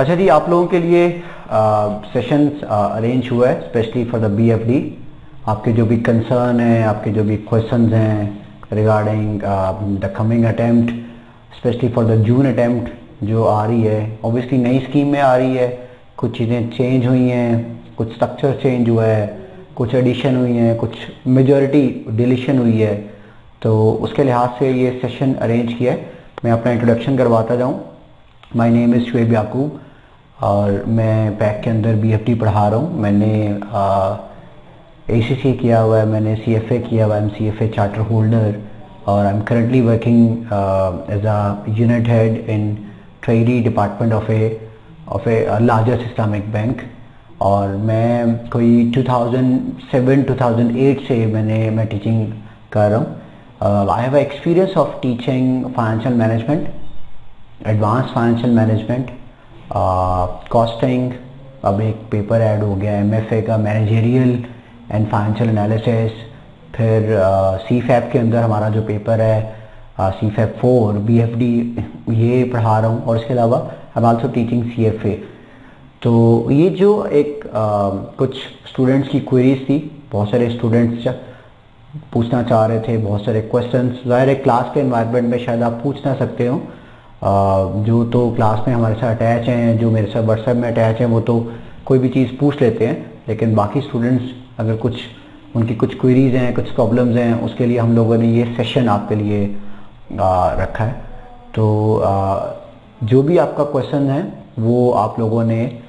अच्छा जी, आप लोगों के लिए सेशंस अरेंज हुआ है स्पेशली फॉर द बीएफडी। आपके जो भी कंसर्न है, आपके जो भी क्वेश्चंस हैं regarding the coming attempt, specially for the June attempt जो आ रही है। ऑब्वियसली नई स्कीम में आ रही है, कुछ चीज़ें चेंज हुई हैं, कुछ स्ट्रक्चर चेंज हुआ है, कुछ एडिशन हुई हैं, कुछ मेजॉरिटी डिलीशन हुई है। तो उसके लिहाज से ये सेशन अरेंज किया है। मैं अपना इंट्रोडक्शन करवाता जाऊँ। माय नेम इज़ शुएब याकूब और मैं पैक के अंदर बीएफडी पढ़ा रहा हूँ। मैंने एसीसी किया हुआ है, मैंने सीएफए किया हुआ है, सीएफए चार्टर होल्डर, और I am currently working as a unit head in trade department of a largest Islamic bank. और मैं कोई 2007-2008 से मैं टीचिंग कर रहा हूँ। I have experience of teaching financial management, advance financial management, costing. अब एक पेपर ऐड हो गया एमएफए का, मैनेजरियल एंड फाइनेंशियल एनालिसिस। फिर सीफैप के अंदर हमारा जो पेपर है सीफैप 4 बीएफडी, ये पढ़ा रहा हूँ। और इसके अलावा I am also teaching CFA. तो ये जो एक कुछ स्टूडेंट्स की क्वेरीज थी, बहुत सारे स्टूडेंट्स पूछना चाह रहे थे, बहुत सारे क्वेश्चंस। ज़ाहिर है क्लास के एनवायरनमेंट में शायद आप पूछ ना सकते हो, जो तो क्लास में हमारे साथ अटैच हैं, जो मेरे साथ व्हाट्सएप में अटैच हैं, वो तो कोई भी चीज़ पूछ लेते हैं। लेकिन बाकी स्टूडेंट्स अगर कुछ उनकी कुछ क्वेरीज हैं, कुछ प्रॉब्लम्स हैं, उसके लिए हम लोगों ने ये सेशन आपके लिए रखा है। तो जो भी आपका क्वेश्चन है वो आप लोगों ने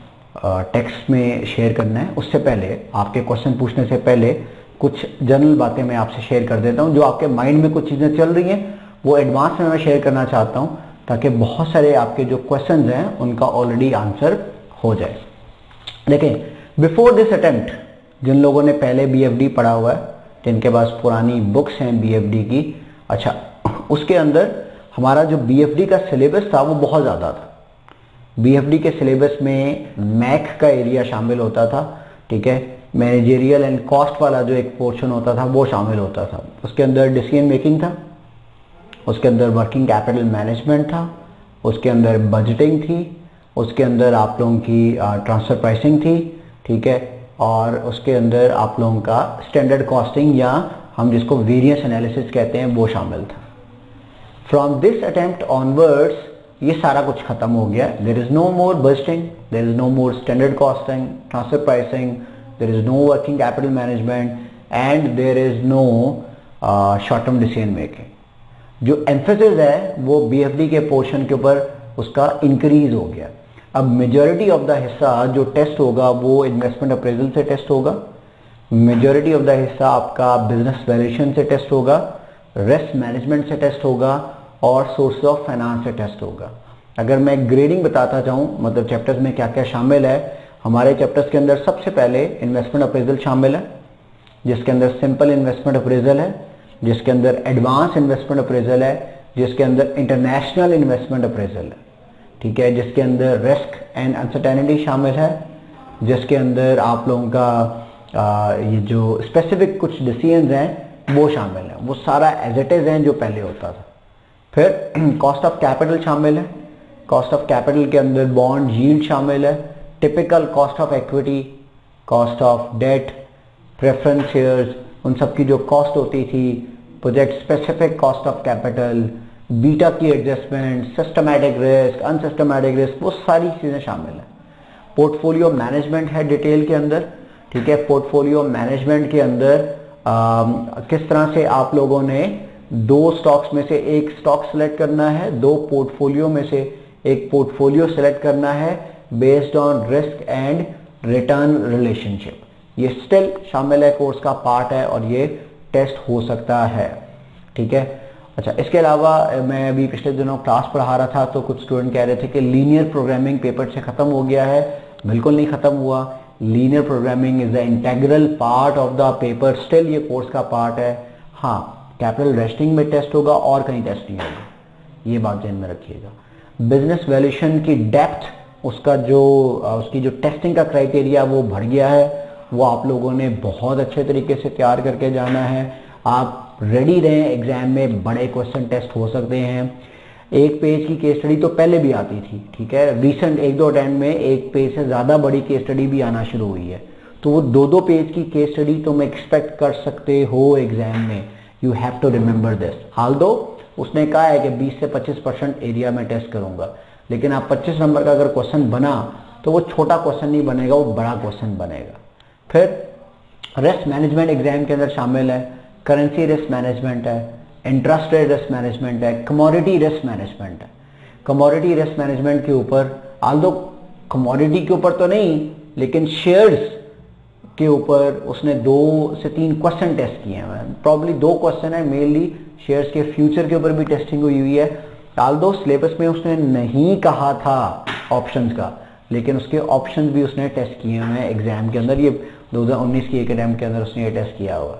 टेक्स्ट में शेयर करना है। उससे पहले, आपके क्वेश्चन पूछने से पहले, कुछ जनरल बातें मैं आपसे शेयर कर देता हूँ। जो आपके माइंड में कुछ चीज़ें चल रही हैं वो एडवांस में मैं शेयर करना चाहता हूँ, ताकि बहुत सारे आपके जो क्वेश्चंस हैं उनका ऑलरेडी आंसर हो जाए। लेकिन बिफोर दिस अटेम्प्ट, जिन लोगों ने पहले बीएफडी पढ़ा हुआ है, जिनके पास पुरानी बुक्स हैं बीएफडी की, अच्छा, उसके अंदर हमारा जो बीएफडी का सिलेबस था वो बहुत ज़्यादा था। बीएफडी के सिलेबस में मैथ का एरिया शामिल होता था, ठीक है। मैनेजरियल एंड कॉस्ट वाला जो एक पोर्शन होता था वो शामिल होता था। उसके अंदर डिसीजन मेकिंग था, उसके अंदर वर्किंग कैपिटल मैनेजमेंट था, उसके अंदर बजटिंग थी, उसके अंदर आप लोगों की ट्रांसफर प्राइसिंग थी, ठीक है। और उसके अंदर आप लोगों का स्टैंडर्ड कॉस्टिंग, या हम जिसको वेरियंस एनालिसिस कहते हैं, वो शामिल था। फ्रॉम दिस अटेम्प्ट ऑनवर्ड्स ये सारा कुछ खत्म हो गया। There is no more budgeting, there is no more standard costing, transfer pricing, there is no working capital management, and there is no short term decision making. जो emphasis है वो BFD के पोर्शन के ऊपर उसका इंक्रीज हो गया। अब मेजॉरिटी ऑफ द हिस्सा जो टेस्ट होगा वो इन्वेस्टमेंट अप्रेजल से टेस्ट होगा, मेजॉरिटी ऑफ द हिस्सा आपका बिजनेस वैल्यूएशन से टेस्ट होगा, रिस्क मैनेजमेंट से टेस्ट होगा, और सोर्स ऑफ फाइनेंस से टेस्ट होगा। अगर मैं ग्रेडिंग बताता जाऊं, मतलब चैप्टर्स में क्या क्या शामिल है, हमारे चैप्टर्स के अंदर सबसे पहले इन्वेस्टमेंट अप्रेजल शामिल है, जिसके अंदर सिंपल इन्वेस्टमेंट अप्रेजल है, जिसके अंदर एडवांस इन्वेस्टमेंट अप्रेजल है, जिसके अंदर इंटरनेशनल इन्वेस्टमेंट अप्रेजल है, ठीक है, जिसके अंदर रिस्क एंड अनसर्टेनिटी शामिल है, जिसके अंदर आप लोगों का ये जो स्पेसिफिक कुछ डिसीजंस हैं वो शामिल है। वो सारा एज इट इज हैं जो पहले होता था। फिर कॉस्ट ऑफ कैपिटल शामिल है। कॉस्ट ऑफ कैपिटल के अंदर बॉन्ड यील्ड शामिल है, typical cost of equity, cost of debt, preference shares, उन सब की जो कॉस्ट होती थी, project specific cost of capital, beta की adjustment, systematic risk, unsystematic risk, वो सारी चीज़ें शामिल हैं। पोर्टफोलियो मैनेजमेंट है डिटेल के अंदर, ठीक है। पोर्टफोलियो मैनेजमेंट के अंदर किस तरह से आप लोगों ने दो स्टॉक्स में से एक स्टॉक सेलेक्ट करना है, दो पोर्टफोलियो में से एक पोर्टफोलियो सेलेक्ट करना है based on risk and return relationship. ये स्टिल शामिल है, कोर्स का पार्ट है, और ये टेस्ट हो सकता है, ठीक है। अच्छा, इसके अलावा मैं अभी पिछले दिनों क्लास पढ़ा रहा था तो कुछ स्टूडेंट कह रहे थे कि लीनियर प्रोग्रामिंग पेपर से ख़त्म हो गया है। बिल्कुल नहीं ख़त्म हुआ। Linear programming is the integral part of the paper, still ये कोर्स का पार्ट है। हाँ, कैपिटल रेस्टिंग में टेस्ट होगा और कहीं टेस्ट नहीं होगा, ये बात ध्यान में रखिएगा। बिजनेस वैल्यूएशन की डेप्थ, उसका जो उसकी जो टेस्टिंग का क्राइटेरिया वो बढ़ गया है, वो आप लोगों ने बहुत अच्छे तरीके से तैयार करके जाना है। आप रेडी रहें, एग्जाम में बड़े क्वेश्चन टेस्ट हो सकते हैं। एक पेज की केस स्टडी तो पहले भी आती थी, ठीक है, रिसेंट 1-2 अटेम्प्ट में एक पेज से ज्यादा बड़ी केस स्टडी भी आना शुरू हुई है, तो वो 2-2 पेज की केस स्टडी तुम एक्सपेक्ट कर सकते हो एग्जाम में। You have to remember this. Although उसने कहा है कि 20 से 25% एरिया में टेस्ट करूंगा, लेकिन आप 25 नंबर का अगर क्वेश्चन बना तो वो छोटा क्वेश्चन नहीं बनेगा, वो बड़ा क्वेश्चन बनेगा। फिर रिस्क मैनेजमेंट एग्जाम के अंदर शामिल है, करेंसी रिस्क मैनेजमेंट है, इंटरेस्ट रेट रिस्क मैनेजमेंट है, कमोडिटी रिस्क मैनेजमेंट है। कमोडिटी रिस्क मैनेजमेंट के ऊपर, ऑल्दो कमोडिटी के ऊपर तो नहीं, लेकिन शेयर्स के ऊपर उसने 2 से 3 क्वेश्चन टेस्ट किए हैं, प्रॉब्ली 2 क्वेश्चन है मेनली। शेयर्स के फ्यूचर के ऊपर भी टेस्टिंग हुई है। ऑल्दो सिलेबस में उसने नहीं कहा था ऑप्शंस का, लेकिन उसके ऑप्शंस भी उसने टेस्ट किए हुए हैं एग्जाम के अंदर। ये 2019 की एक अटेम्प्ट के अंदर उसने ये टेस्ट किया हुआ।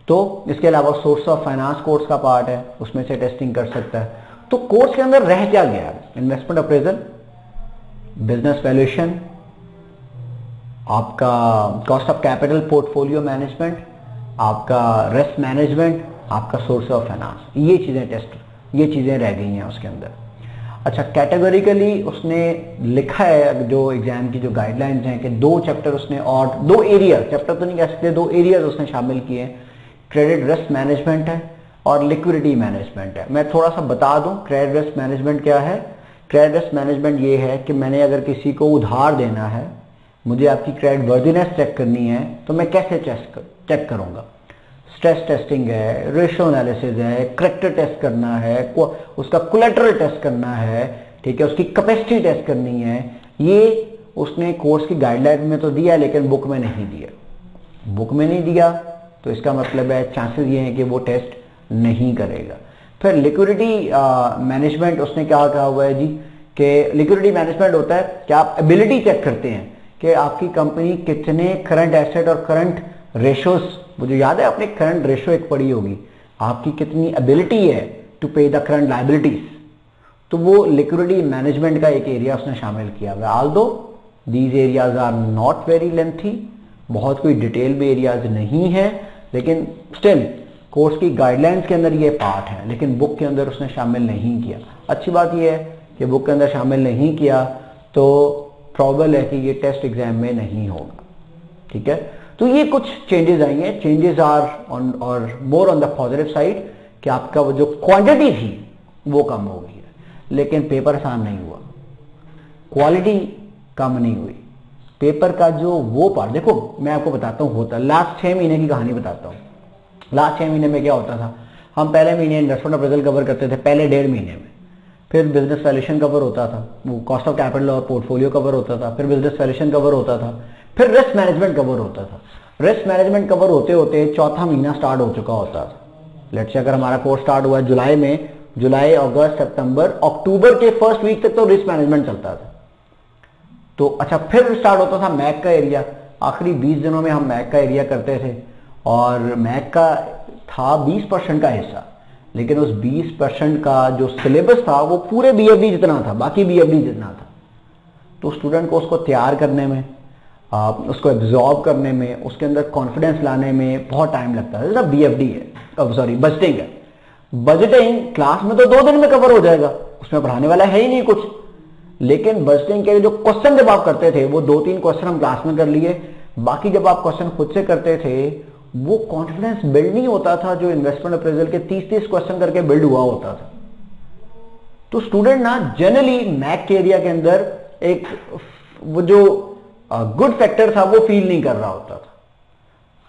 तो इसके अलावा सोर्स ऑफ फाइनेंस कोर्स का पार्ट है, उसमें से टेस्टिंग कर सकता है। तो कोर्स के अंदर रह क्या गया? इन्वेस्टमेंट अप्रेजल, बिजनेस वैल्यूएशन, आपका cost of capital portfolio management, आपका रिस्क मैनेजमेंट, आपका सोर्स ऑफ फाइनेंस, ये चीजें ये चीजें रह गई हैं उसके अंदर। अच्छा, कैटेगोरिकली उसने लिखा है जो एग्जाम की जो गाइडलाइंस हैं कि 2 चैप्टर उसने और 2 एरिया, चैप्टर तो नहीं कह सकते, 2 एरियाज उसने शामिल किए हैं। क्रेडिट रिस्क मैनेजमेंट है और लिक्विडिटी मैनेजमेंट है। मैं थोड़ा सा बता दूं क्रेडिट रिस्क मैनेजमेंट क्या है। क्रेडिट रिस्क मैनेजमेंट ये है कि मैंने अगर किसी को उधार देना है, मुझे आपकी क्रेडिट वर्दीनेस चेक करनी है, तो मैं कैसे चेक करूंगा? स्ट्रेस टेस्टिंग है, रेशियो एनालिसिस है, करेक्टर टेस्ट करना है, उसका कोलेटरल टेस्ट करना है, ठीक है, उसकी कैपेसिटी टेस्ट करनी है। ये उसने कोर्स की गाइडलाइन में तो दिया, लेकिन बुक में नहीं दिया। बुक में नहीं दिया तो इसका मतलब है चांसेस ये हैं कि वो टेस्ट नहीं करेगा। फिर लिक्विडिटी मैनेजमेंट उसने क्या कहा हुआ है जी, कि लिक्विडिटी मैनेजमेंट होता है कि आप एबिलिटी चेक करते हैं कि आपकी कंपनी कितने करंट एसेट और करंट रेशोस, मुझे याद है आपने करंट रेशो एक पढ़ी होगी, आपकी कितनी एबिलिटी है टू पे द करंट लायबिलिटीज। तो वो लिक्विडिटी मैनेजमेंट का एक एरिया उसने शामिल किया हुआ। Although these areas are not very lengthy, बहुत कोई डिटेल में एरियाज नहीं है, लेकिन स्टिल कोर्स की गाइडलाइंस के अंदर ये पार्ट है, लेकिन बुक के अंदर उसने शामिल नहीं किया। अच्छी बात ये है कि बुक के अंदर शामिल नहीं किया तो प्रॉबल है कि ये टेस्ट एग्जाम में नहीं होगा, ठीक है। तो ये कुछ चेंजेस आई हैं। चेंजेस आर ऑन और more on the positive side कि आपका वो जो क्वांटिटी थी वो कम हो गई है, लेकिन पेपर आसान नहीं हुआ, क्वालिटी कम नहीं हुई। पेपर का जो वो पार्ट, देखो मैं आपको बताता हूँ होता, लास्ट 6 महीने की कहानी बताता हूँ। लास्ट 6 महीने में क्या होता था, हम पहले महीने इन्वेस्टमेंट अप्रेजल कवर करते थे, पहले 1.5 महीने में, फिर बिजनेस वैल्यूएशन कवर होता था, वो कॉस्ट ऑफ कैपिटल और पोर्टफोलियो कवर होता था, फिर बिजनेस वैल्यूएशन कवर होता था, फिर रिस्क मैनेजमेंट कवर होता था। रिस्क मैनेजमेंट कवर होते होते चौथा महीना स्टार्ट हो चुका होता था। लेट्स से अगर हमारा कोर्स स्टार्ट हुआ जुलाई में, जुलाई, अगस्त, सितंबर, अक्टूबर के फर्स्ट वीक तक तो रिस्क मैनेजमेंट चलता था। तो अच्छा, फिर स्टार्ट होता था मैक का एरिया। आखिरी 20 दिनों में हम मैक का एरिया करते थे और मैक का था 20% का हिस्सा, लेकिन उस 20% का जो सिलेबस था वो पूरे बीएफडी जितना था, बाकी बीएफडी जितना था। तो स्टूडेंट को उसको तैयार करने में, उसको एब्जॉर्ब करने में, उसके अंदर कॉन्फिडेंस लाने में बहुत टाइम लगता है। जैसा बीएफडी है, सॉरी बजटिंग है, बजटिंग क्लास में तो 2 दिन में कवर हो जाएगा, उसमें पढ़ाने वाला है ही नहीं कुछ। लेकिन बजटिंग के जो क्वेश्चन जब आप करते थे वो 2-3 क्वेश्चन हम क्लास में कर लिए, बाकी जब आप क्वेश्चन खुद से करते थे वो कॉन्फिडेंस बिल्ड नहीं होता था जो इन्वेस्टमेंट अप्रेजल के 30-30 क्वेश्चन करके बिल्ड हुआ होता था। तो स्टूडेंट ना जनरली मैक के एरिया के अंदर एक वो जो गुड फैक्टर था वो फील नहीं कर रहा होता था,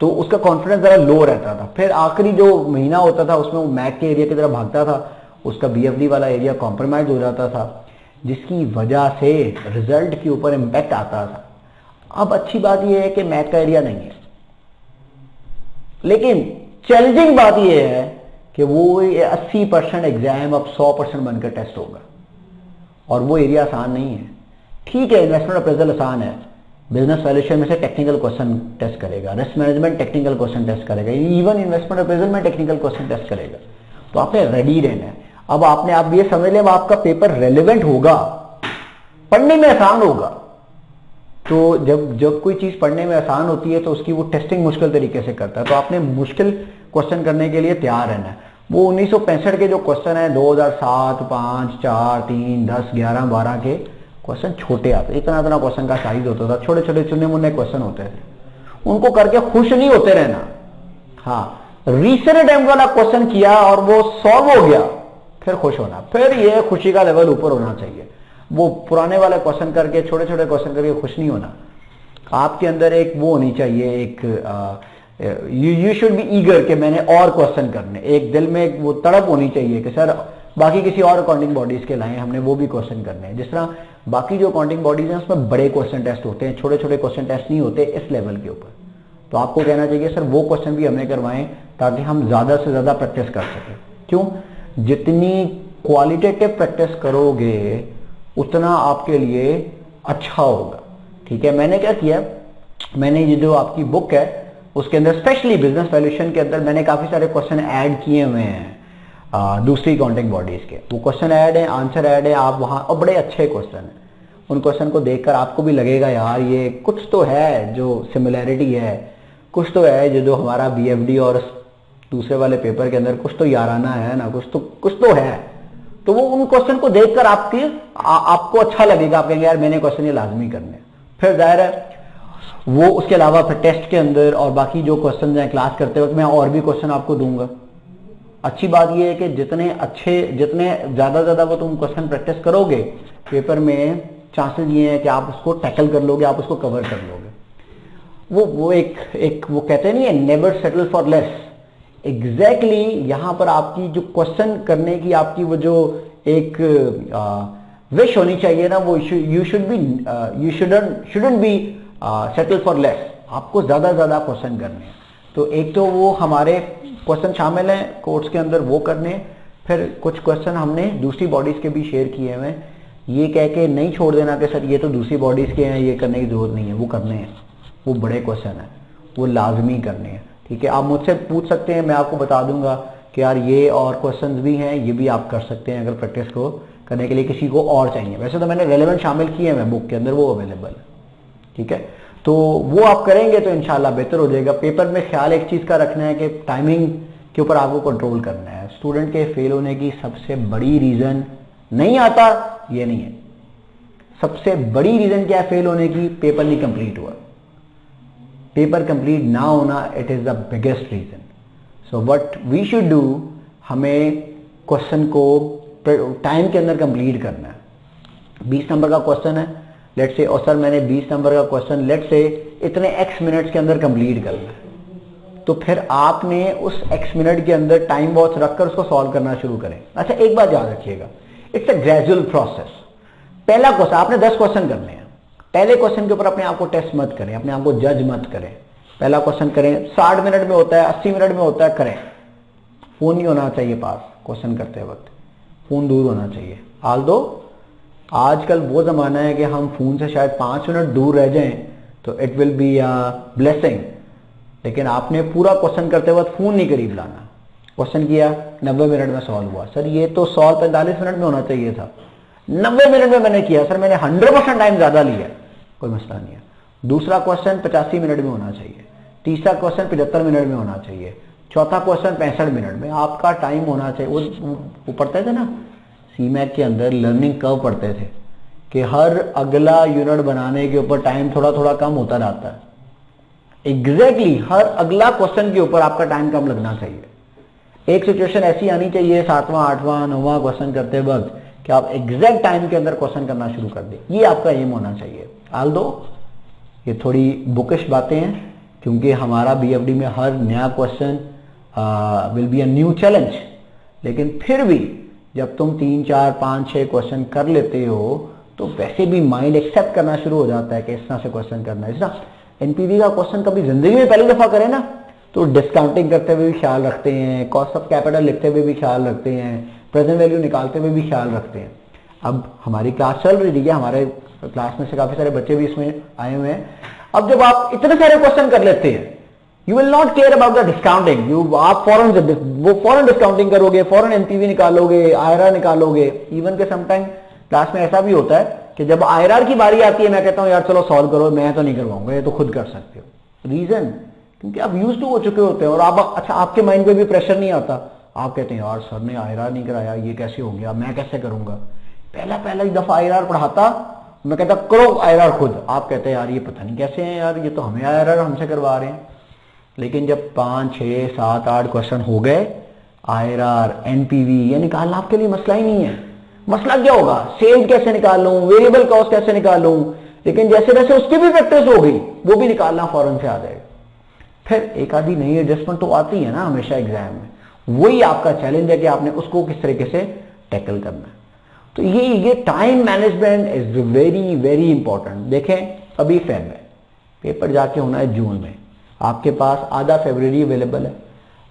तो उसका कॉन्फिडेंस जरा लो रहता था। फिर आखिरी जो महीना होता था उसमें वो मैक के एरिया की तरफ भागता था, उसका बीएफडी वाला एरिया कॉम्प्रोमाइज हो जाता था, जिसकी वजह से रिजल्ट के ऊपर इंपैक्ट आता था। अब अच्छी बात यह है कि मैक का एरिया नहीं है, लेकिन चैलेंजिंग बात यह है कि वो 80% एग्जाम अब 100% बनकर टेस्ट होगा, और वो एरिया आसान नहीं है। ठीक है, इन्वेस्टमेंट अप्रेजल आसान है, बिजनेस वैल्यूएशन में से टेक्निकल क्वेश्चन टेस्ट करेगा, risk management technical question test करेगा, इवन इन्वेस्टमेंट अप्रेजल में टेक्निकल क्वेश्चन टेस्ट करेगा। तो आपने रेडी रहना है। अब आपने आप ये समझ लें, आपका पेपर रेलेवेंट होगा, पढ़ने में आसान होगा। तो जब कोई चीज पढ़ने में आसान होती है तो उसकी वो टेस्टिंग मुश्किल तरीके से करता है, तो आपने मुश्किल क्वेश्चन करने के लिए तैयार रहना है। वो 1965 के जो क्वेश्चन है 2007, 5, 4, 3, 10, 11, 12 के क्वेश्चन छोटे आते, इतना इतना क्वेश्चन का साइज होता था, छोटे छोटे चुने मुन्ने क्वेश्चन होते थे, उनको करके खुश नहीं होते रहना। हाँ, रीसेंट अटेम्प्ट वाला क्वेश्चन किया और वो सॉल्व हो गया, फिर खुश होना, फिर ये खुशी का लेवल ऊपर होना चाहिए। वो पुराने वाले क्वेश्चन करके, छोटे छोटे क्वेश्चन करके खुश नहीं होना। आपके अंदर एक वो होनी चाहिए, एक यू शुड बी ईगर कि मैंने और क्वेश्चन करने, एक दिल में एक वो तड़प होनी चाहिए कि सर बाकी किसी और अकाउंटिंग बॉडीज के लाए हमने वो भी क्वेश्चन करने हैं। जिस तरह बाकी जो अकाउंटिंग बॉडीज हैं उसमें बड़े क्वेश्चन टेस्ट होते हैं, छोटे छोटे क्वेश्चन टेस्ट नहीं होते इस लेवल के ऊपर। तो आपको कहना चाहिए सर वो क्वेश्चन भी हमने करवाएं ताकि हम ज्यादा से ज्यादा प्रैक्टिस कर सकें। क्यों? जितनी क्वालिटेटिव प्रैक्टिस करोगे उतना आपके लिए अच्छा होगा। ठीक है, मैंने क्या किया, मैंने ये जो आपकी बुक है उसके अंदर स्पेशली बिजनेस वैल्यूएशन के अंदर मैंने काफी सारे क्वेश्चन ऐड किए हुए हैं दूसरी अकाउंटिंग बॉडीज के। वो क्वेश्चन ऐड है, आंसर ऐड है, आप वहां, और बड़े अच्छे क्वेश्चन हैं। उन क्वेश्चन को देखकर आपको भी लगेगा यार ये कुछ तो है जो सिमिलैरिटी है, कुछ तो है जो हमारा बीएफडी और दूसरे वाले पेपर के अंदर कुछ तो याराना है ना, कुछ तो है। तो वो उन क्वेश्चन को देखकर आपको अच्छा लगेगा, आप कहेंगे यार मैंने क्वेश्चन ये लाजमी करने। फिर जाहिर है वो उसके अलावा फिर टेस्ट के अंदर और बाकी जो क्वेश्चन हैं क्लास करते वक्त मैं और भी क्वेश्चन आपको दूंगा। अच्छी बात ये है कि जितने ज्यादा वो तुम क्वेश्चन प्रैक्टिस करोगे पेपर में, चांसेस ये है कि आप उसको टैकल कर लोगे, आप उसको कवर कर लोगे। वो एक वो कहते नहीं है never settle for less. Exactly यहां पर आपकी जो क्वेश्चन करने की आपकी वो जो एक विश होनी चाहिए ना, वो you shouldn't be settle for less. आपको ज्यादा क्वेश्चन करने हैं। तो एक तो वो हमारे क्वेश्चन शामिल हैं कोर्स के अंदर, वो करने, फिर कुछ क्वेश्चन हमने दूसरी बॉडीज के भी शेयर किए हुए हैं। ये कह के नहीं छोड़ देना कि सर ये तो दूसरी बॉडीज के हैं, ये करने की जरूरत नहीं है, वो करने हैं, वो बड़े क्वेश्चन है, वो लाजमी करने हैं। ठीक है, आप मुझसे पूछ सकते हैं, मैं आपको बता दूंगा कि यार ये और क्वेश्चंस भी हैं, ये भी आप कर सकते हैं अगर प्रैक्टिस को करने के लिए किसी को और चाहिए। वैसे तो मैंने रेलेवेंट शामिल किए हैं बुक के अंदर, वो अवेलेबल है। ठीक है, तो वो आप करेंगे तो इंशाल्लाह बेहतर हो जाएगा। पेपर में ख्याल एक चीज का रखना है कि टाइमिंग के ऊपर आपको कंट्रोल करना है। स्टूडेंट के फेल होने की सबसे बड़ी रीजन नहीं आता ये नहीं है, सबसे बड़ी रीजन क्या है फेल होने की? पेपर नहीं कंप्लीट हुआ। पेपर कंप्लीट ना होना it is the biggest reason. So what we should do, हमें क्वेश्चन को टाइम के अंदर कंप्लीट करना है। 20 नंबर का क्वेश्चन है लेट्स से, और सर मैंने 20 नंबर का क्वेश्चन लेट्स से इतने x मिनट्स के अंदर कंप्लीट करना है, तो फिर आपने उस x मिनट के अंदर टाइम बॉक्स रखकर उसको सॉल्व करना शुरू करें। अच्छा एक बात याद रखिएगा, इट्स अ ग्रेजुअल प्रोसेस। पहला क्वेश्चन आपने 10 क्वेश्चन करने हैं, पहले क्वेश्चन के ऊपर अपने आप को टेस्ट मत करें, अपने आप को जज मत करें। पहला क्वेश्चन करें, 60 मिनट में होता है, 80 मिनट में होता है, करें। फोन नहीं होना चाहिए पास क्वेश्चन करते वक्त, फोन दूर होना चाहिए। आल्दो आजकल वो जमाना है कि हम फोन से शायद 5 मिनट दूर रह जाएं तो it will be a blessing, लेकिन आपने पूरा क्वेश्चन करते वक्त फोन नहीं करीब लाना। क्वेश्चन किया 90 मिनट में सॉल्व हुआ, सर ये तो सॉल्व 45 मिनट में होना चाहिए था, 90 मिनट में मैंने किया, सर मैंने 100% टाइम ज्यादा लिया, कोई मसला नहीं है। दूसरा क्वेश्चन 85 मिनट में होना चाहिए, तीसरा क्वेश्चन 75 मिनट में होना चाहिए, चौथा क्वेश्चन 65 मिनट में आपका टाइम होना चाहिए। वो पढ़ते थे ना सीमैक के अंदर लर्निंग कर्व पढ़ते थे कि हर अगला यूनिट बनाने के ऊपर टाइम थोड़ा थोड़ा कम होता रहता है। एग्जैक्टली हर अगला क्वेश्चन के ऊपर आपका टाइम कम लगना चाहिए। एक सिचुएशन ऐसी आनी चाहिए 7वां 8वां 9वां क्वेश्चन करते वक्त कि आप एग्जैक्ट टाइम के अंदर क्वेश्चन करना शुरू कर दें, ये आपका एम होना चाहिए। आल्दो ये थोड़ी बुकिश बातें हैं क्योंकि हमारा बीएफडी में हर नया question will be a new challenge, लेकिन फिर भी जब तुम 3 4 5 6 क्वेश्चन कर लेते हो तो वैसे भी माइंड एक्सेप्ट करना शुरू हो जाता है कि इस तरह से क्वेश्चन करना है। इस तरह एनपीवी का क्वेश्चन कभी जिंदगी में पहली दफा करें ना तो डिस्काउंटिंग करते हुए भी ख्याल रखते हैं, कॉस्ट ऑफ कैपिटल लिखते हुए भी ख्याल रखते हैं, प्रेजेंट वैल्यू निकालते हुए भी ख्याल रखते हैं। अब हमारी क्लास चल रही है, हमारे क्लास में से काफी सारे बच्चे भी इसमें आए हुए हैं। अब जब आप इतने सारे क्वेश्चन कर लेते हैं you will not care about the discounting, आप फॉरन डिस्काउंटिंग करोगे, फॉरन एनपीवी निकालोगे, आईआरआर निकालोगे। इवन के समटाइम क्लास में ऐसा भी होता है कि जब आईआरआर की बारी आती है मैं कहता हूं यार चलो सॉल्व करो, मैं तो नहीं करवाऊंगा, ये तो खुद कर सकते हो। रीजन क्योंकि आप यूज टू हो चुके होते हैं और आप अच्छा आपके माइंड पे भी प्रेशर नहीं आता, आप कहते हैं यार सर ने आईआरआर नहीं कराया, ये कैसे हो गया, मैं कैसे करूंगा। पहला ही दफा आईआरआर पढ़ाता, मैं कहता करो आईआरआर खुद। आप कहते हैं यार ये पता नहीं कैसे हैं यार, ये तो हमें आईआरआर हमसे करवा रहे हैं। लेकिन जब 5, 6, 7, 8 क्वेश्चन हो गए, आईआरआर, एनपीवी ये निकालना आपके लिए मसला ही नहीं है। मसला क्या होगा, सेल्स कैसे निकालूं, वेरिएबल कॉस्ट कैसे निकालूं। लेकिन जैसे जैसे उसकी भी प्रैक्टिस हो गई, वो भी निकालना फौरन से आ जाएगा। फिर एक आधी नई एडजस्टमेंट तो आती है ना हमेशा एग्जाम में, वही आपका चैलेंज है कि आपने उसको किस तरीके से टैकल करना है। तो ये time management is very very important. देखें अभी फेब है, पेपर जाके होना है जून में, आपके पास आधा फरवरी अवेलेबल है,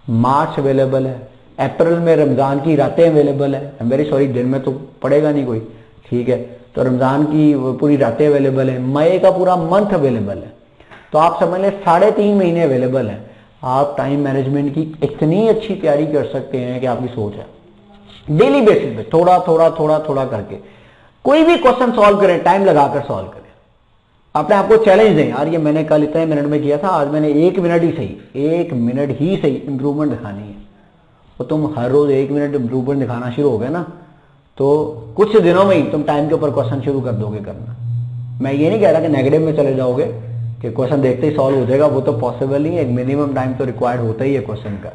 मार्च अवेलेबल है, अप्रैल में रमजान की रातें अवेलेबल है। आई एम वेरी सॉरी, दिन में तो पड़ेगा नहीं कोई, ठीक है, तो रमजान की पूरी रातें अवेलेबल है, मई का पूरा मंथ अवेलेबल है। तो आप समझ लें 3.5 महीने अवेलेबल है। आप टाइम मैनेजमेंट की इतनी अच्छी तैयारी कर सकते हैं कि आपकी सोच है। डेली बेसिस पे थोड़ा थोड़ा थोड़ा थोड़ा करके कोई भी क्वेश्चन सॉल्व करें, टाइम लगाकर सॉल्व करें। अपने आपको चैलेंज दें, यार ये मैंने कल इतने मिनट में किया था, आज मैंने 1 मिनट ही सही, 1 मिनट ही सही इंप्रूवमेंट दिखानी है। तो तुम हर रोज 1 मिनट इंप्रूवमेंट दिखाना शुरू हो गए ना, तो कुछ दिनों में ही तुम टाइम के ऊपर क्वेश्चन शुरू कर दोगे करना। मैं ये नहीं कह रहा कि नेगेटिव में चले जाओगे कि क्वेश्चन देखते ही सॉल्व हो जाएगा, वो तो पॉसिबल नहीं है। एक मिनिमम टाइम तो रिक्वायर्ड होता ही है क्वेश्चन का।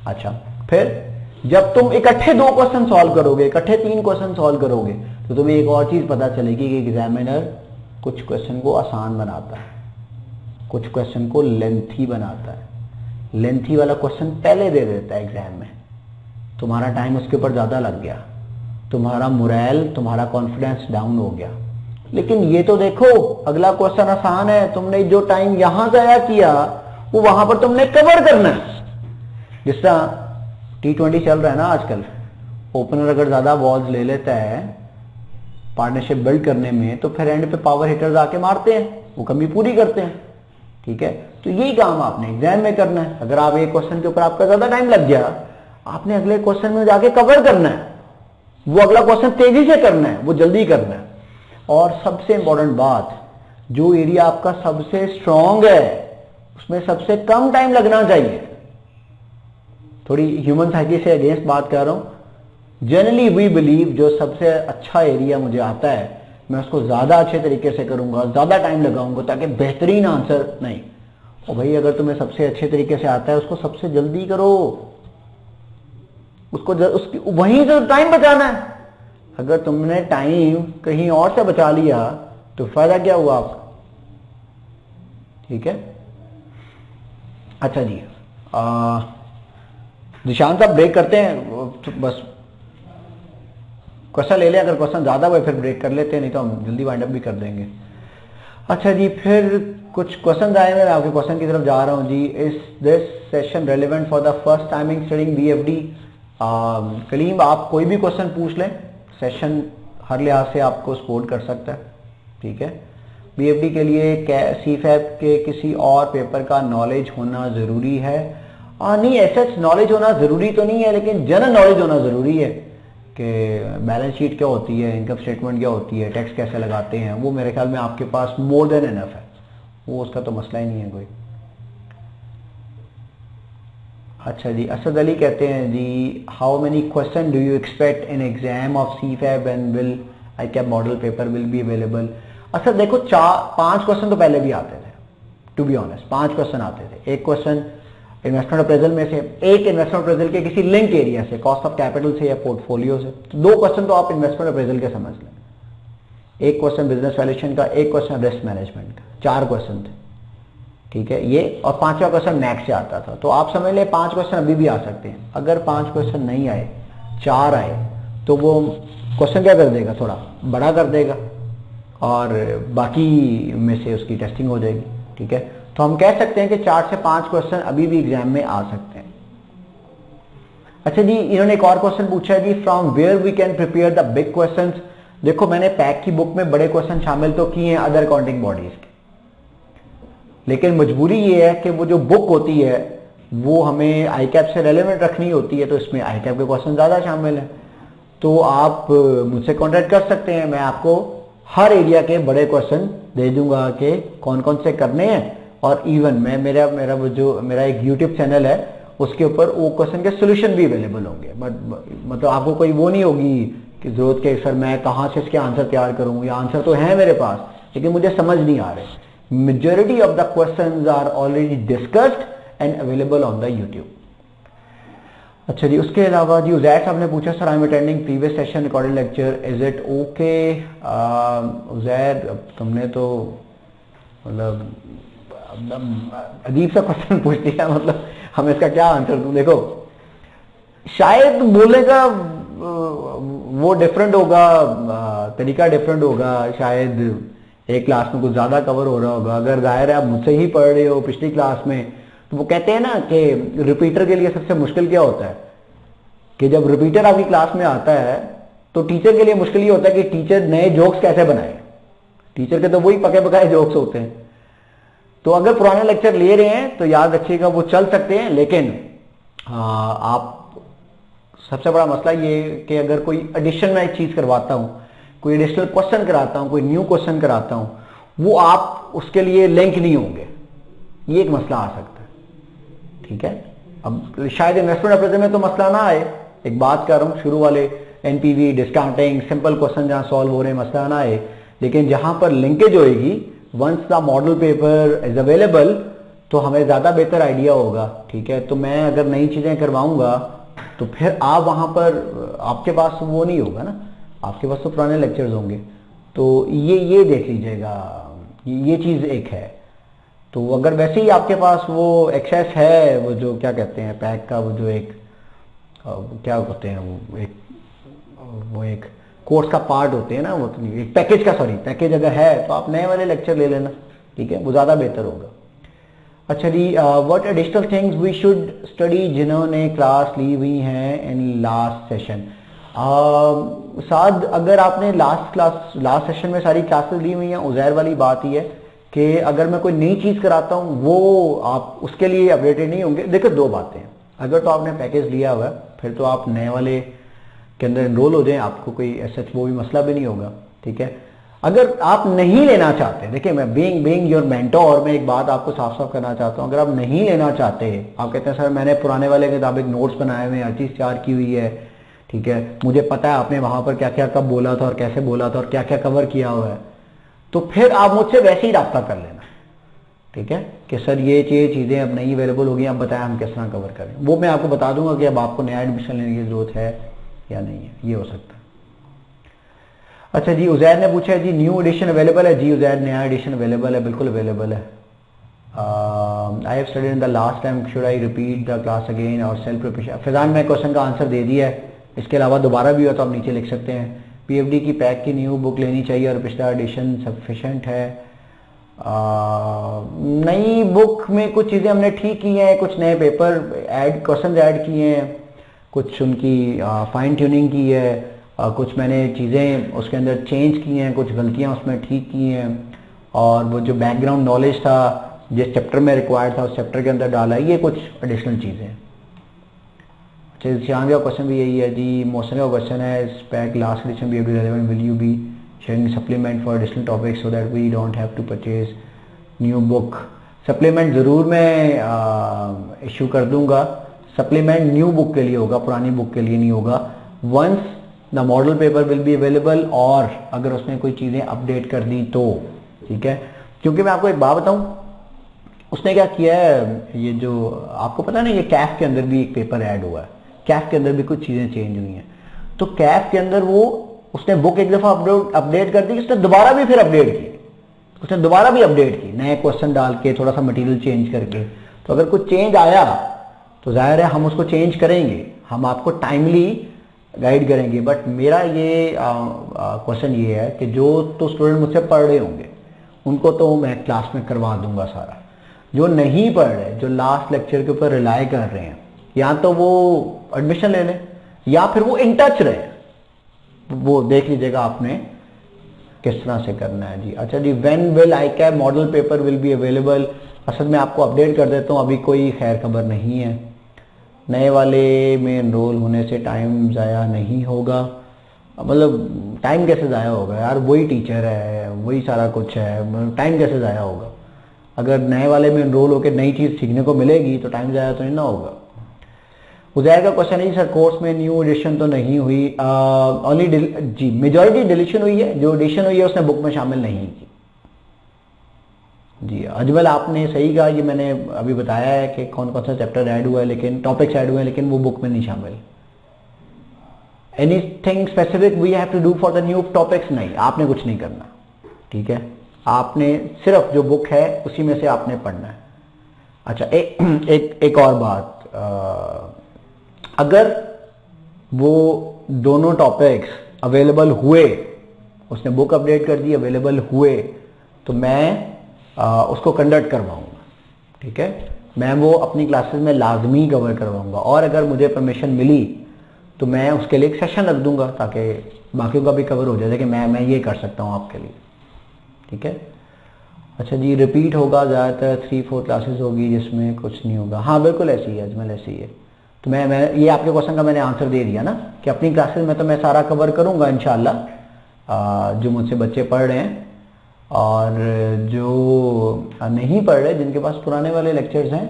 अच्छा, फिर जब तुम इकट्ठे 2 क्वेश्चन सॉल्व करोगे, इकट्ठे 3 क्वेश्चन सॉल्व करोगे, तो तुम्हें एक और चीज पता चलेगी कि एग्जामिनर कुछ क्वेश्चन को आसान बनाता है, कुछ क्वेश्चन को लेंथी बनाता है। लेंथी वाला क्वेश्चन पहले दे देता है एग्जाम में, तुम्हारा टाइम उसके ऊपर ज्यादा लग गया, तुम्हारा मोरल, तुम्हारा कॉन्फिडेंस डाउन हो गया। लेकिन ये तो देखो, अगला क्वेश्चन आसान है, तुमने जो टाइम यहां जाया किया वो वहां पर तुमने कवर करना है। जिस तरह T20 चल रहा है ना आजकल, ओपनर अगर ज्यादा बॉल्स ले लेता है पार्टनरशिप बिल्ड करने में, तो फिर एंड पे पावर हिटर्स आके मारते हैं, वो कमी पूरी करते हैं, ठीक है। तो यही काम आपने एग्जाम में करना है। अगर आप एक क्वेश्चन के ऊपर आपका ज्यादा टाइम लग गया, आपने अगले क्वेश्चन में जाके कवर करना है, वो अगला क्वेश्चन तेजी से करना है, वो जल्दी करना है। और सबसे इंपॉर्टेंट बात, जो एरिया आपका सबसे स्ट्रांग है उसमें सबसे कम टाइम लगना चाहिए। थोड़ी ह्यूमन साइकी से अगेंस्ट बात कर रहा हूं। जनरली वी बिलीव जो सबसे अच्छा एरिया मुझे आता है, मैं उसको ज्यादा अच्छे तरीके से करूंगा, ज्यादा टाइम लगाऊंगा, ताकि बेहतरीन आंसर नहीं। और भाई अगर तुम्हें सबसे अच्छे तरीके से आता है, उसको सबसे जल्दी करो, उसको उसकी वहीं से टाइम बचाना है। अगर तुमने टाइम कहीं और से बचा लिया तो फायदा क्या हुआ आपका, ठीक है। अच्छा जी, निशान साहब ब्रेक करते हैं, तो बस क्वेश्चन ले लें, अगर क्वेश्चन ज्यादा हुए फिर ब्रेक कर लेते हैं, नहीं तो हम जल्दी वाइंड अप भी कर देंगे। अच्छा जी, फिर कुछ क्वेश्चन आए हैं, मैं आपके क्वेश्चन की तरफ जा रहा हूं जी। Is this session relevant for the first timing studying BFD? Kaleem आप कोई भी क्वेश्चन पूछ लें, सेशन हर लिहाज से आपको सपोर्ट कर सकता है, ठीक है। BFD के लिए CFAP के किसी और पेपर का नॉलेज होना जरूरी है? नहीं, ऐसा नॉलेज होना जरूरी तो नहीं है, लेकिन जनरल नॉलेज होना जरूरी है कि बैलेंस शीट क्या होती है, इनकम स्टेटमेंट क्या होती है, टैक्स कैसे लगाते हैं, वो मेरे ख्याल में आपके पास मोर देन इनफ है, वो उसका तो मसला ही नहीं है कोई। अच्छा जी, असद अली कहते हैं जी, how many question do you expect in exam of CFAP and will ICAP model paper will be available? Asad देखो, 4-5 क्वेश्चन तो पहले भी आते थे, टू बी ऑनेस्ट 5 क्वेश्चन आते थे। एक क्वेश्चन इन्वेस्टमेंट अप्रेजल में से, एक इन्वेस्टमेंट अप्रेजल के किसी लिंक एरिया से, कॉस्ट ऑफ कैपिटल से या पोर्टफोलियो से। तो 2 क्वेश्चन तो आप इन्वेस्टमेंट अप्रेजल के समझ लें, एक क्वेश्चन बिजनेस वैल्यूएशन का, एक क्वेश्चन रिस्क मैनेजमेंट का, 4 क्वेश्चन थे, ठीक है ये। और 5वां क्वेश्चन मैक्स से आता था, तो आप समझ लें 5 क्वेश्चन अभी भी आ सकते हैं। अगर 5 क्वेश्चन नहीं आए, 4 आए, तो वो क्वेश्चन क्या कर देगा, थोड़ा बड़ा कर देगा और बाकी में से उसकी टेस्टिंग हो जाएगी, ठीक है। तो हम कह सकते हैं कि 4 से 5 क्वेश्चन अभी भी एग्जाम में आ सकते हैं। अच्छा जी, इन्होंने एक और क्वेश्चन पूछा है जी, from where we can prepare the big questions? देखो, मैंने पैक की बुक में बड़े क्वेश्चन शामिल तो किए हैं अदर अकाउंटिंग बॉडीज के, लेकिन मजबूरी ये है कि वो जो बुक होती है वो हमें ICAP से रेलेवेंट रखनी होती है, तो इसमें ICAP के क्वेश्चन ज्यादा शामिल है। तो आप मुझसे कॉन्टेक्ट कर सकते हैं, मैं आपको हर एरिया के बड़े क्वेश्चन दे दूंगा कि कौन कौन से करने हैं। और इवन मैं मेरा एक YouTube चैनल है, उसके ऊपर वो क्वेश्चन के सोल्यूशन भी अवेलेबल होंगे। मतलब आपको कोई वो नहीं होगी कि जरूरत के सर मैं कहाँ से इसके आंसर तैयार करूँ, या आंसर तो है मेरे पास लेकिन मुझे समझ नहीं आ रहे। Majority of the questions are already discussed and available on the YouTube. अच्छा जी, उसके अलावा जी उजैर साहब ने पूछा sir I am attending previous session recorded lecture, is it okay? Uzair तुमने तो मतलब अजीब सा क्वेश्चन पूछ दिया, मतलब हम इसका क्या आंसर दूं। देखो शायद बोलने का वो डिफरेंट होगा, तरीका डिफरेंट होगा, शायद एक क्लास में कुछ ज्यादा कवर हो रहा होगा। अगर जाहिर है आप मुझसे ही पढ़ रहे हो पिछली क्लास में, तो वो कहते हैं ना कि रिपीटर के लिए सबसे मुश्किल क्या होता है कि जब रिपीटर आपकी क्लास में आता है तो टीचर के लिए मुश्किल ये होता है कि टीचर नए जोक्स कैसे बनाए। टीचर के तो वही पके पकाए जोक्स होते हैं। तो अगर पुराने लेक्चर ले रहे हैं तो याद रखिएगा वो चल सकते हैं, लेकिन आप सबसे बड़ा मसला ये कि अगर कोई एडिशन में एक चीज करवाता हूं, कोई एडिशनल क्वेश्चन कराता हूं, कोई न्यू क्वेश्चन कराता हूं, वो आप उसके लिए लिंक नहीं होंगे, ये एक मसला आ सकता है। ठीक है, अब शायद इन्वेस्टमेंट अप्रेजल में तो मसला ना आए, एक बात कर रहा हूं शुरू वाले एनपीवी डिस्काउंटिंग सिंपल क्वेश्चन जहां सॉल्व हो रहे हैं मसला ना आए, लेकिन जहां पर लिंकेज होएगी once the model paper is available तो हमें ज्यादा बेहतर आइडिया होगा। ठीक है, तो मैं अगर नई चीजें करवाऊंगा तो फिर आप वहां पर आपके पास वो नहीं होगा ना, आपके पास तो पुराने लेक्चर्स होंगे। तो ये देख लीजिएगा, ये चीज एक है। तो अगर वैसे ही आपके पास वो एक्सेस है, वो जो क्या कहते हैं पैक का, वो जो एक क्या कहते हैं वो एक कोर्स का पार्ट होते हैं ना, वो तो नहीं, एक पैकेज का, सॉरी पैकेज अगर है तो आप नए वाले लेक्चर ले लेना। ठीक है, वो ज्यादा बेहतर होगा। अच्छा जी, what additional things we should study जिन्होंने क्लास ली हुई है इन लास्ट सेशन। साद अगर आपने लास्ट सेशन में सारी क्लासेस ली हुई हैं, उजैर वाली बात ही है कि अगर मैं कोई नई चीज कराता हूं वो आप उसके लिए अपडेटेड नहीं होंगे। देखो दो बातें हैं, अगर तो आपने पैकेज लिया हुआ है फिर तो आप नए वाले के अंदर एनरोल हो जाएं, आपको कोई ऐसा वो भी मसला भी नहीं होगा। ठीक है, अगर आप नहीं लेना चाहते, देखिए मैं बीइंग योर मेंटोर मैं एक बात आपको साफ साफ करना चाहता हूं, अगर आप नहीं लेना चाहते, आप कहते हैं सर मैंने पुराने वाले के मुताबिक नोट्स बनाए हुए हैं, हर चीज तैयार की हुई है, ठीक है, मुझे पता है आपने वहां पर क्या क्या कब बोला था और कैसे बोला था और क्या क्या कवर किया हुआ है, तो फिर आप मुझसे वैसे ही रब्ता कर लेना। ठीक है, कि सर ये चीजें अब नहीं अवेलेबल होगी, आप बताएं हम किस तरह कवर करें। वो मैं आपको बता दूंगा कि अब आपको नया एडमिशन लेने की जरूरत है या नहीं है, ये हो सकता है। अच्छा जी, उजैर ने पूछा है जी न्यू एडिशन अवेलेबल है। जी उजैर, नया एडिशन अवेलेबल है, बिल्कुल अवेलेबल है। I have studied in the last time, should I repeat the class again और सेल्फ प्रिपरेशन। फिजान मैं क्वेश्चन का आंसर दे दिया है, इसके अलावा दोबारा भी हो तो आप नीचे लिख सकते हैं। पीएफडी की पैक की न्यू बुक लेनी चाहिए और पिछला एडिशन सफिशेंट है। नई बुक में कुछ चीजें हमने ठीक की हैं, कुछ नए पेपर ऐड क्वेश्चन ऐड किए हैं, कुछ उनकी फाइन ट्यूनिंग की है, कुछ मैंने चीज़ें उसके अंदर चेंज की हैं, कुछ गलतियां उसमें ठीक की हैं, और वो जो बैकग्राउंड नॉलेज था जिस चैप्टर में रिक्वायर्ड था उस चैप्टर के अंदर डाला है, ये कुछ एडिशनल चीज़ें। अच्छा, शिवांग का क्वेश्चन भी यही है जी। मोहसिन का क्वेश्चन है pack last edition be relevant, will you be sharing supplement for additional topics so that we don't have to purchase new book. Supplement ज़रूर मैं इशू कर दूंगा। सप्लीमेंट न्यू बुक के लिए होगा, पुरानी बुक के लिए नहीं होगा। Once the model paper will be available, और अगर उसने कोई चीज़ें अपडेट कर दी तो ठीक है। क्योंकि मैं आपको एक बात बताऊं, उसने क्या किया है, ये जो आपको पता है ना, ये कैफ के अंदर भी एक पेपर ऐड हुआ है, कैफ के अंदर भी कुछ चीज़ें चेंज हुई हैं। तो कैफ के अंदर वो उसने बुक एक दफ़ा अपडेट कर दी, उसने दोबारा भी फिर अपडेट की, उसने दोबारा भी अपडेट की नए क्वेश्चन डाल के, थोड़ा सा मटेरियल चेंज करके। तो अगर कुछ चेंज आया तो जाहिर है हम उसको चेंज करेंगे, हम आपको टाइमली गाइड करेंगे। बट मेरा ये क्वेश्चन ये है कि जो तो स्टूडेंट मुझसे पढ़ रहे होंगे उनको तो मैं क्लास में करवा दूंगा सारा। जो नहीं पढ़ रहे, जो लास्ट लेक्चर के ऊपर रिलाई कर रहे हैं, या तो वो एडमिशन ले लें या फिर वो इन टच रहे, वो देख लीजिएगा आपने किस तरह से करना है जी। अच्छा जी, when will ICAP model paper will be available. असल में आपको अपडेट कर देता हूँ, अभी कोई खैर खबर नहीं है। नए वाले में एनरोल होने से टाइम ज़ाया नहीं होगा। मतलब टाइम कैसे ज़ाया होगा यार, वही टीचर है, वही सारा कुछ है, टाइम कैसे ज़ाया होगा। अगर नए वाले में एनरोल होकर नई चीज़ सीखने को मिलेगी तो टाइम ज़ाया तो नहीं ना होगा। उजैर का क्वेश्चन है सर कोर्स में न्यू एडिशन तो नहीं हुई, ओनली जी मेजॉरिटी डिलीशन हुई है, जो एडिशन हुई है उसने बुक में शामिल नहीं की। जी अजमल आपने सही कहा, ये मैंने अभी बताया है कि कौन कौन सा चैप्टर ऐड हुआ है, लेकिन टॉपिक्स ऐड हुए हैं, लेकिन वो बुक में नहीं शामिल। Anything specific we have to do for the new topics? नहीं, आपने कुछ नहीं करना, ठीक है, आपने सिर्फ जो बुक है उसी में से आपने पढ़ना है। अच्छा एक और बात, अगर वो दोनों टॉपिक्स अवेलेबल हुए, उसने बुक अपडेट कर दी, अवेलेबल हुए, तो मैं उसको कंडक्ट करवाऊंगा, ठीक है, मैं वो अपनी क्लासेस में लाजमी कवर करवाऊंगा। और अगर मुझे परमिशन मिली तो मैं उसके लिए एक सेशन रख दूंगा ताकि बाकियों का भी कवर हो जाए कि मैं ये कर सकता हूँ आपके लिए, ठीक है। अच्छा जी, रिपीट होगा ज़्यादातर 3-4 क्लासेस होगी जिसमें कुछ नहीं होगा। हाँ बिल्कुल ऐसी है अजमल, ऐसी है। तो मैं ये आपके क्वेश्चन का मैंने आंसर दे दिया ना कि अपनी क्लासेस में तो मैं सारा कवर करूँगा इंशाल्लाह, जो मुझसे बच्चे पढ़ रहे हैं और जो नहीं पढ़ रहे, जिनके पास पुराने वाले लेक्चर्स हैं,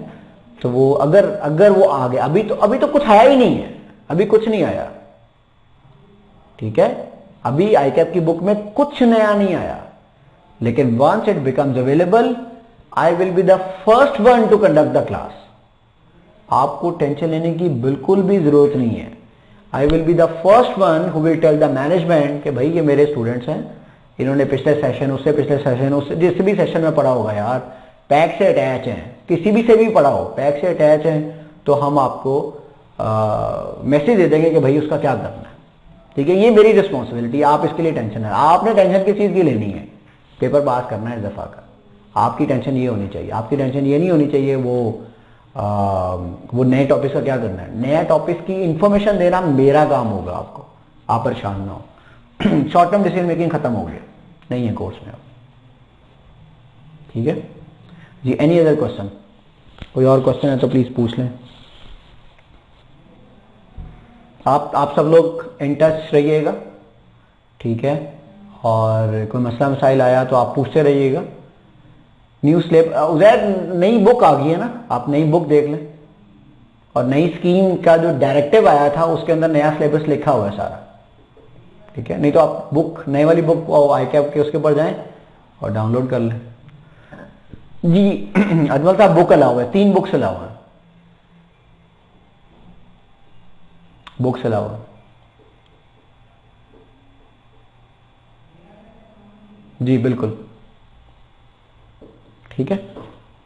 तो वो अगर वो आ गए, अभी तो कुछ आया ही नहीं है, अभी कुछ नहीं आया, ठीक है, अभी आईकैप की बुक में कुछ नया नहीं आया, लेकिन once it becomes available I will be the first one to conduct the class. आपको टेंशन लेने की बिल्कुल भी जरूरत नहीं है। I will be the first one who will tell the management कि भाई ये मेरे स्टूडेंट्स हैं, इन्होंने पिछले सेशन, उससे पिछले सेशन, उससे जिस भी सेशन में पढ़ा होगा यार, पैक से अटैच हैं, किसी भी से भी पढ़ा हो, पैक से अटैच हैं, तो हम आपको मैसेज दे देंगे कि भाई उसका क्या करना है, ठीक है। ये मेरी रिस्पॉन्सिबिलिटी, आप इसके लिए टेंशन है, आपने टेंशन किस चीज़ की लेनी है, पेपर पास करना है इस दफ़ा का। आपकी टेंशन ये होनी चाहिए, आपकी टेंशन ये नहीं होनी चाहिए वो नए टॉपिक का क्या करना है। नया टॉपिक की इंफॉर्मेशन देना मेरा काम होगा आपको, आप परेशान ना हो। शॉर्ट टर्म डिसीजन मेकिंग खत्म हो गया, नहीं है कोर्स में अब, ठीक है जी। Any other question? कोई और क्वेश्चन है तो प्लीज पूछ लें। आप सब लोग इन टच रहिएगा, ठीक है, और कोई मसला मसाइल आया तो आप पूछते रहिएगा। न्यू स्लेब उजैर नई बुक आ गई है ना, आप नई बुक देख लें, और नई स्कीम का जो डायरेक्टिव आया था उसके अंदर नया सिलेबस लिखा हुआ है सारा, ठीक है। नहीं तो आप बुक, नई वाली बुक आईकैप के उसके ऊपर जाएं और डाउनलोड कर लें। जी अजमल साहब बुक अलाउ है, 3 बुक्स अलाउ है, बुक्स अलाउ है जी, बिल्कुल, ठीक है।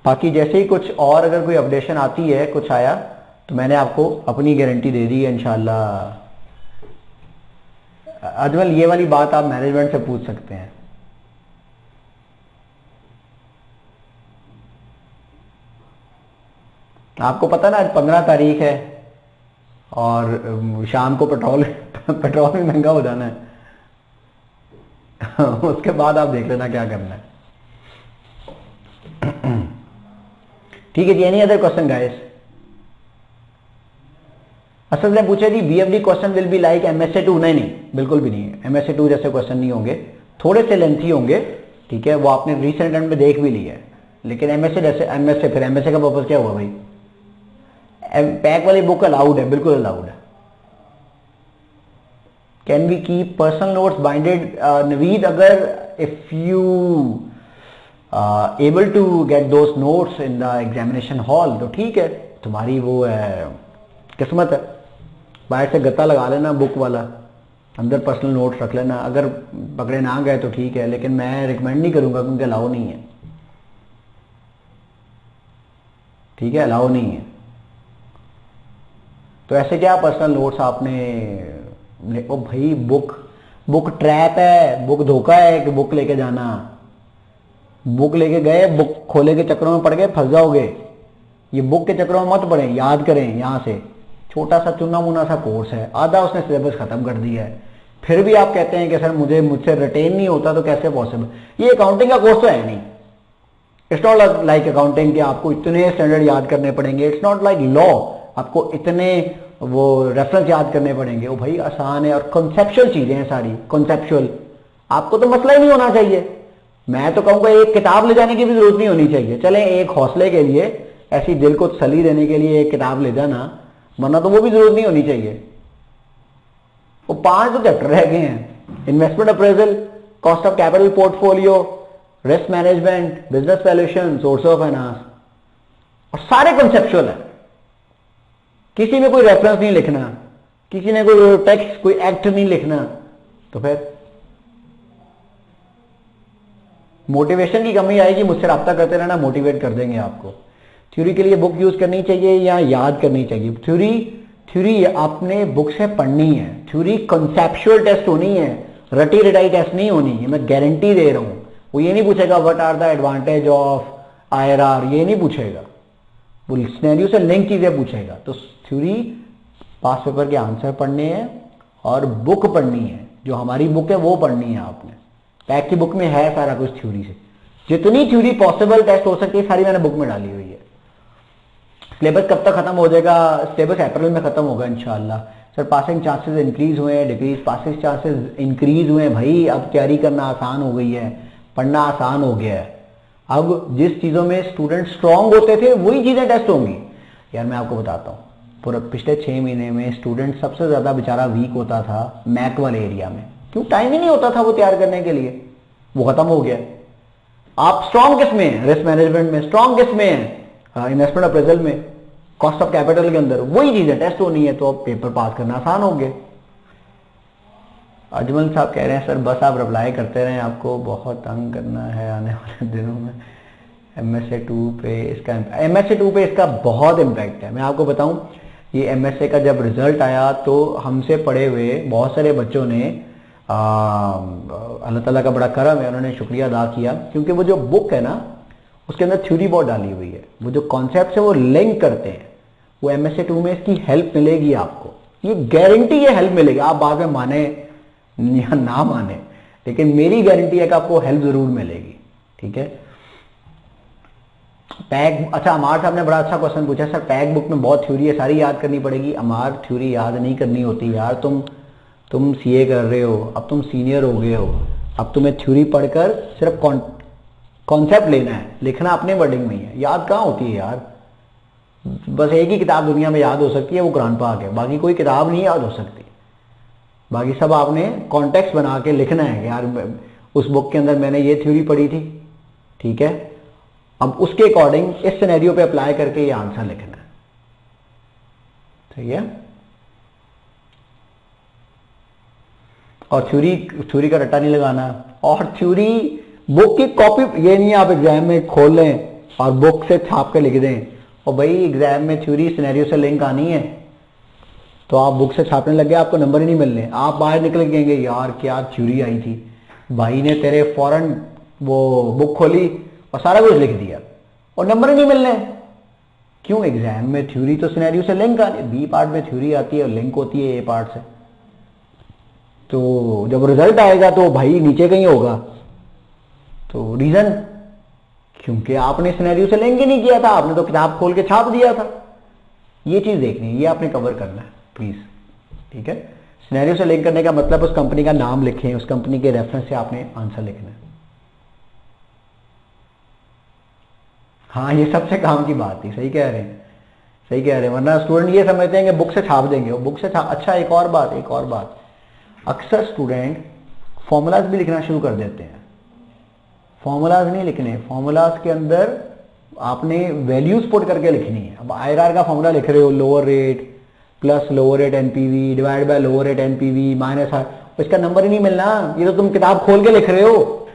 बाकी जैसे ही कुछ और अगर कोई अपडेशन आती है, कुछ आया, तो मैंने आपको अपनी गारंटी दे दी है इंशाल्लाह। अजमल ये वाली बात आप मैनेजमेंट से पूछ सकते हैं। आपको पता ना आज 15 तारीख है और शाम को पेट्रोल भी महंगा हो जाना है। उसके बाद आप देख लेना क्या करना है, ठीक है जी। Any other question guys? Asal ने पूछा ji BFD question will be like MSA 2? नहीं, बिल्कुल भी नहीं है, एमएसए 2 जैसे क्वेश्चन नहीं होंगे, थोड़े से लेंथी होंगे, ठीक है, वो आपने रिसेंट एंड में देख भी लिया है, लेकिन एमएसए जैसे एमएसए, फिर एमएसए का पर्पज क्या हुआ भाई? पैक वाली बुक अलाउड है, बिल्कुल अलाउड है। Can we keep personal notes binded? Naveed, अगर if you able to get those notes in the examination hall तो ठीक है, तुम्हारी वो है किस्मत है, बाहर से गत्ता लगा लेना बुक वाला, अंदर पर्सनल नोट्स रख लेना, अगर पकड़े ना गए तो ठीक है, लेकिन मैं रिकमेंड नहीं करूंगा क्योंकि अलाउ नहीं है, ठीक है, अलाउ नहीं है। तो ऐसे क्या पर्सनल नोट्स आपने, ओ भाई बुक ट्रैप है, बुक धोखा है कि बुक लेके जाना, बुक लेके गए, बुक खोले के चक्रों में पड़ गए, फंस जाओगे। ये बुक के चक्रों में मत पड़े, याद करें। यहां से छोटा सा चुना मुना सा कोर्स है, आधा उसने सिलेबस खत्म कर दिया है, फिर भी आप कहते हैं कि सर मुझसे रिटेन नहीं होता, तो कैसे पॉसिबल? ये अकाउंटिंग का कोर्स तो है नहीं, इट्स नॉट लाइक अकाउंटिंग कि आपको इतने स्टैंडर्ड याद करने पड़ेंगे, इट्स नॉट लाइक लॉ आपको इतने वो रेफरेंस याद करने पड़ेंगे। वो भाई आसान है, और कॉन्सेप्चुअल चीजें हैं सारी, कॉन्सेप्चुअल, आपको तो मसला ही नहीं होना चाहिए। मैं तो कहूंगा एक किताब ले जाने की भी जरूरत नहीं होनी चाहिए, चले एक हौसले के लिए, ऐसी दिल को तसल्ली देने के लिए एक किताब ले जाना, वरना तो वो भी जरूरत नहीं होनी चाहिए। वो 5 तो चैप्टर रह गए हैं, investment appraisal, cost of capital portfolio, risk management, business valuation, source of finance, और सारे कॉन्सेप्चुअल है। किसी में कोई रेफरेंस नहीं लिखना, किसी ने कोई टेक्स्ट कोई एक्ट नहीं लिखना, तो फिर मोटिवेशन की कमी आएगी। मुझसे रब्ता करते रहना, मोटिवेट कर देंगे आपको। थ्योरी के लिए बुक यूज करनी चाहिए या याद करनी चाहिए? थ्योरी आपने बुक से पढ़नी है। थ्योरी कॉन्सेप्चुअल टेस्ट होनी है, रटी रटाई टेस्ट नहीं होनी है, मैं गारंटी दे रहा हूं। वो ये नहीं पूछेगा what are the advantage of IRR, ये नहीं पूछेगा। वो सिनेरियो से लिंक चीजें पूछेगा। तो थ्योरी पास पेपर के आंसर पढ़ने हैं और बुक पढ़नी है, जो हमारी बुक है वो पढ़नी है आपने। पैक की बुक में है सारा कुछ थ्योरी से, जितनी थ्योरी पॉसिबल टेस्ट हो सकती है सारी मैंने बुक में डाली हुई है। सिलेबस कब तक खत्म हो जाएगा? सिलेबस अप्रैल में खत्म होगा इंशाल्लाह। सर पासिंग चांसेस इंक्रीज हुए हैं, डिक्रीज? पासिंग चांसेस इंक्रीज हुए हैं भाई। अब तैयारी करना आसान हो गई है, पढ़ना आसान हो गया है। अब जिस चीजों में स्टूडेंट स्ट्रांग होते थे वही चीजें टेस्ट होंगी। यार मैं आपको बताता हूँ, पूरा पिछले 6 महीने में स्टूडेंट सबसे ज्यादा बेचारा वीक होता था मैथ वाले एरिया में। क्यों? टाइम ही नहीं होता था वो तैयार करने के लिए, वो खत्म हो गया। आप स्ट्रांग किस में हैं? रिस्क मैनेजमेंट में। स्ट्रांग किस में है? इन्वेस्टमेंट अप्रेजल में, कॉस्ट ऑफ कैपिटल के अंदर। वही चीजें टेस्ट होनी है, तो अब पेपर पास करना आसान हो गया। अजमल साहब कह रहे हैं सर बस आप रिप्लाई करते रहें, आपको बहुत तंग करना है आने वाले दिनों में। MSA 2 पे इसका बहुत इम्पैक्ट है। मैं आपको बताऊं, ये MSA का जब रिजल्ट आया तो हमसे पढ़े हुए बहुत सारे बच्चों ने अल्लाह ताला का बड़ा करम है, उन्होंने शुक्रिया अदा किया, क्योंकि वो जो बुक है ना उसके अंदर थ्योरी बहुत डाली हुई है। वो जो कॉन्सेप्ट है वो लिंक करते हैं। वो MSA 2 में इसकी हेल्प मिलेगी आपको, ये गारंटी है हेल्प मिलेगी। आप बाद में माने या ना माने, लेकिन मेरी गारंटी है कि आपको हेल्प जरूर मिलेगी। ठीक है। पैक, अच्छा अमार साहब ने बड़ा अच्छा क्वेश्चन पूछा, सर पैक बुक में बहुत थ्योरी है, सारी याद करनी पड़ेगी? अमार थ्योरी याद नहीं करनी होती यार। तुम CA कर रहे हो, अब तुम सीनियर हो गए हो, अब तुम्हें थ्योरी पढ़कर सिर्फ कॉन्सेप्ट लेना है, लिखना अपने वर्डिंग में ही है। याद कहाँ होती है यार? बस एक ही किताब दुनिया में याद हो सकती है, वो कुरान पाक है। बाकी कोई किताब नहीं याद हो सकती। बाकी सब आपने कॉन्टेक्स्ट बना के लिखना है। यार उस बुक के अंदर मैंने ये थ्योरी पढ़ी थी, ठीक है, अब उसके अकॉर्डिंग इस सिनेरियो पे अप्लाई करके ये आंसर लिखना है। ठीक है। और थ्योरी का रट्टा नहीं लगाना। और थ्योरी बुक की कॉपी, ये नहीं आप एग्जाम में खोल लें और बुक से छाप के लिख दें। और भाई एग्जाम में थ्योरी सिनेरियो से लिंक आनी है, तो आप बुक से छापने लग गए, आपको नंबर ही नहीं मिलने। आप बाहर निकल गएंगे, यार क्या थ्योरी आई थी, भाई ने तेरे फौरन वो बुक खोली और सारा कुछ लिख दिया और नंबर ही नहीं मिलने। क्यों? एग्जाम में थ्योरी तो सिनेरियो से लिंक आनी, बी पार्ट में थ्योरी आती है और लिंक होती है ए पार्ट से। तो जब रिजल्ट आएगा तो भाई नीचे कहीं होगा। तो रीजन, क्योंकि आपने सिनेरियो से लिंक ही नहीं किया था, आपने तो किताब खोल के छाप दिया था। ये चीज देखनी है, ये आपने कवर करना है प्लीज। ठीक है। सिनेरियो से लिंक करने का मतलब उस कंपनी का नाम लिखें, उस कंपनी के रेफरेंस से आपने आंसर लिखना है। हाँ ये सबसे काम की बात थी, सही कह रहे हैं, सही कह रहे हैं। वरना स्टूडेंट ये समझते हैं कि बुक से छाप देंगे, वो बुक से छाप। अच्छा एक और बात, अक्सर स्टूडेंट फॉर्मूलाज भी लिखना शुरू कर देते हैं। फॉर्मूलाज नहीं लिखने, फॉर्मूलाज के अंदर आपने वैल्यूज पुट करके लिखनी है। अब आईआरआर का फॉर्मूला लिख रहे हो, lower rate plus lower rate NPV divide by lower rate NPV minus, इसका नंबर ही नहीं मिलना। ये तो तुम किताब खोल के लिख रहे हो,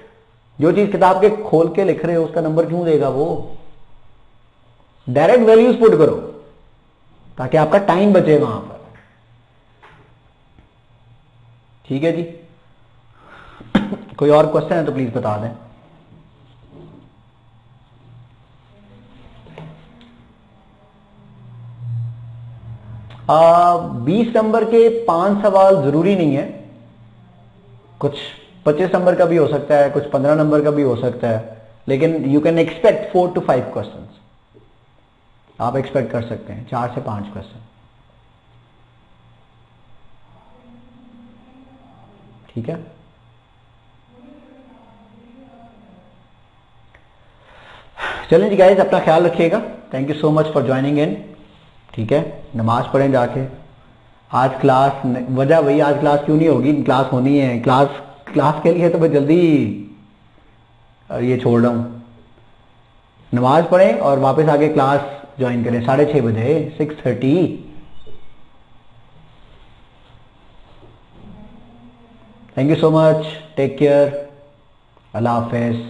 जो चीज किताब के खोल के लिख रहे हो उसका नंबर क्यों देगा वो? डायरेक्ट वैल्यूज पुट करो ताकि आपका टाइम बचे वहां पर। ठीक है जी। कोई और क्वेश्चन है तो प्लीज बता दें। आ, 20 नंबर के 5 सवाल जरूरी नहीं है, कुछ 25 नंबर का भी हो सकता है, कुछ 15 नंबर का भी हो सकता है, लेकिन you can expect 4 to 5 question. आप एक्सपेक्ट कर सकते हैं 4 से 5 क्वेश्चन। ठीक है। चलें जी गाइस, अपना ख्याल रखिएगा। Thank you so much for joining in. ठीक है, नमाज पढ़ें जाके। आज क्लास, वजह वही, आज क्लास क्यों नहीं होगी, क्लास होनी है। क्लास के लिए तो मैं जल्दी ये छोड़ रहा हूँ। नमाज पढ़ें और वापस आके क्लास ज्वाइन करें 6:30 बजे, 6:30। Thank you so much, take care, अल्लाह हाफिज।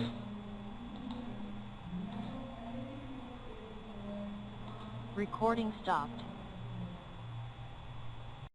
Recording stopped.